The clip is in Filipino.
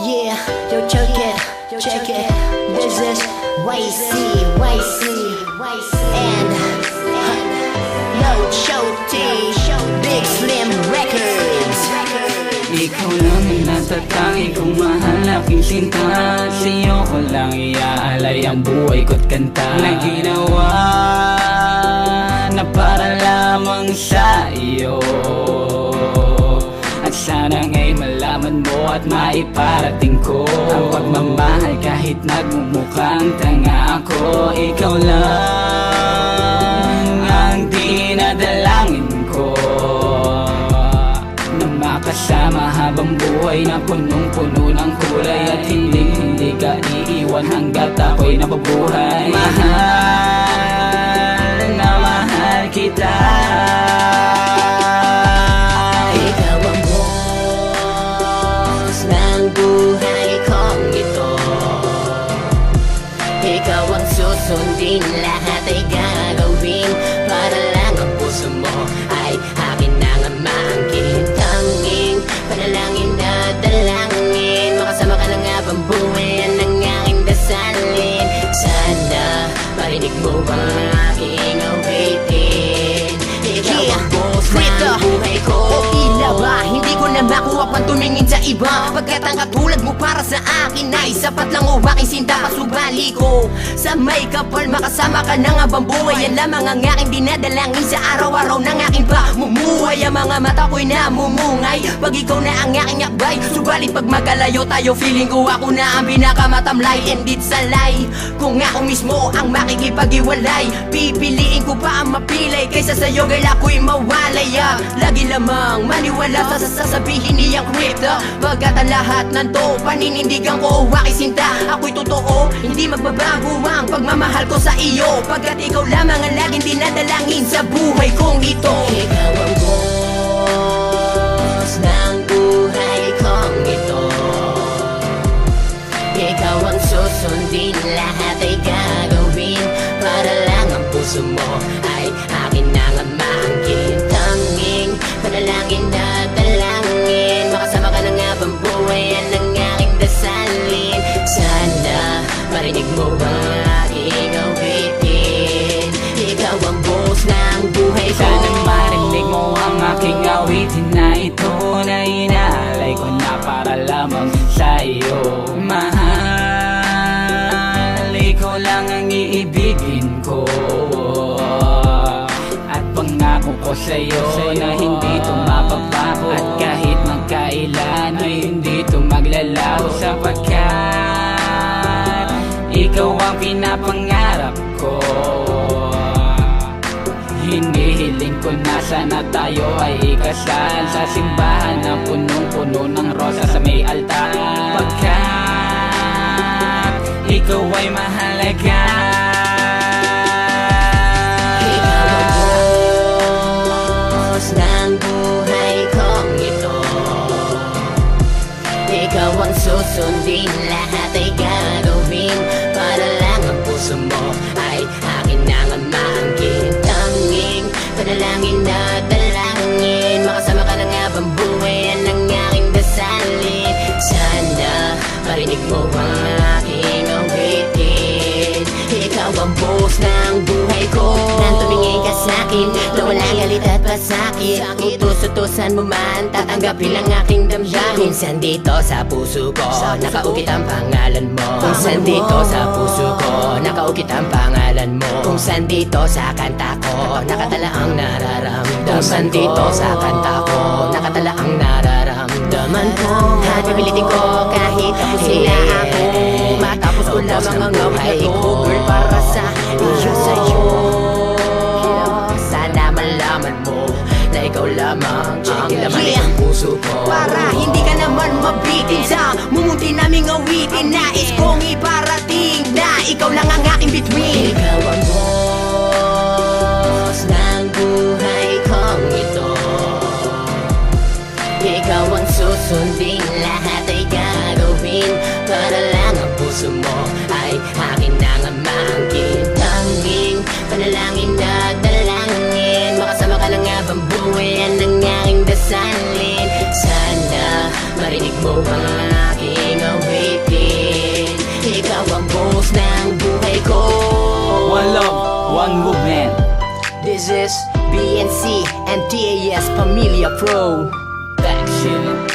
Yeah, yo, check it, check it. This is YC, and Yo Choti, Big Slim Records. Ikaw lang ang natatangi kong mahal, aking sinta. Sa'yo ko lang iaalay ang buhay ko't kanta na ginawa na para lamang sa iyo. At sana nga'y malaman mo at maiparating ko ang pagmamahal kahit nagmumukhang tanga ako. Ikaw lang ang dinadalangin ko na makasama habang buhay na punong-puno ng kulay. At hindi ka iiwan hanggat ako'y nababuhay. Mahal na mahal kita. Ikaw ang susundin, lahat ay gagawin para lang ang puso mo ay akin na nga maangkin. Tanging panalangin na dalangin, makasama ka na nga bang buhay, yan ang aking dasalin. Sana marinig mo bang aking awitin. Ikaw ang boss ng buhay ko. O ba, hindi ko na makuha pang tumingin sa iba, pagkat ang katulad mo para sa akin ay sapat lang o aking sinta. Pasubali ko sa may kapal, makasama ka na nga bang buhay, yan lamang ang aking dinadalangin sa araw-araw ng aking pamumuhay. Ang mga mata ko'y namumungay pag ikaw na ang aking akbay. Subalit pag magkalayo tayo, feeling ko ako na ang pinakamatamlay. And it's a lie kung ako mismo ang makikipag-iwalay. Pipiliin ko pa ang mapilay kaysa sa'yo, girl, ako'y mawalay. Lagi lamang maniwala sa sasabihin niyang crypto, pagkat ang lahat ng to paninindigan ko o aking sinta. Ako'y totoo, hindi magbabago ang pagmamahal ko sa iyo, pagkat ikaw lamang ang laging dinadalangin sa buhay kong ito. Ikaw ang boss ng buhay kong ito. Ikaw ang susundin, lahat ay gagawin para lang ang puso mo ay akin na nga maangkin. Tanging panalangin na dalangin, makasama ka na nga bang buhay, yan ang aking dasalin. Sana marinig mo bang aking awitin. Ikaw ang boss ng buhay ko. Sana marinig mo ang aking awitin na ito, na inaalay ko na para lamang sa iyo. Mahal, ikaw lang ang iibigin ko, at pangako ko sa'yo na hindi ito mapapago. At kahit magkailan ay hindi ito maglalaho, sapagkat ikaw ang pinapangarap ko. Hinihiling ko na sana tayo ay ikasal sa simbahan na punong-puno ng rosa sa may altar, pagkat ikaw ay mahalaga. Ikaw ang boss ng buhay kong ito. Ikaw ang susundin, lahat ay gagawin para lang ang puso mo ay akin na nga maangkin. Tanging panalangin na dalangin, makasama ka na nga bang buhay, yan ang aking dasalin. Sana marinig mo ang aking awitin. Ikaw ang boss ng buhay ko. Nang tumingin ka sa'kin, nawalang galit at pasakit. Utos-utosan mo man, tatanggapin ang aking damdamin. Kung saan dito sa puso ko, nakaukit ang pangalan mo. Kung saan dito sa puso ko, nakaukit ang pangalan mo. Kung saan dito sa kanta ko, nakatala ang nararamdaman. Kung saan dito sa kanta ko, nakatala ang nararamdaman ko. At pipilitin ko kahit tapusin na ako, matapos ko lamang ang awit na to, girl, para sa iyo, sa'yo. Sana malaman mo na ikaw lamang ang laman ng puso ko, para hindi ka naman mabitin sa mumunti naming awitin. Nais kong iparating na ikaw lang ang aking bituin. Ikaw ang boss ng buhay kong ito. Ikaw ang susundin, lahat ay gagawin para lang ang puso mo ay akin na nga maangkin. Tanging panalangin na dalangin, makasama ka na nga bang buhay, yan ang aking dasalin. Sana marinig mo bang aking This is BNC and TAS Pamilya Pro. That shit.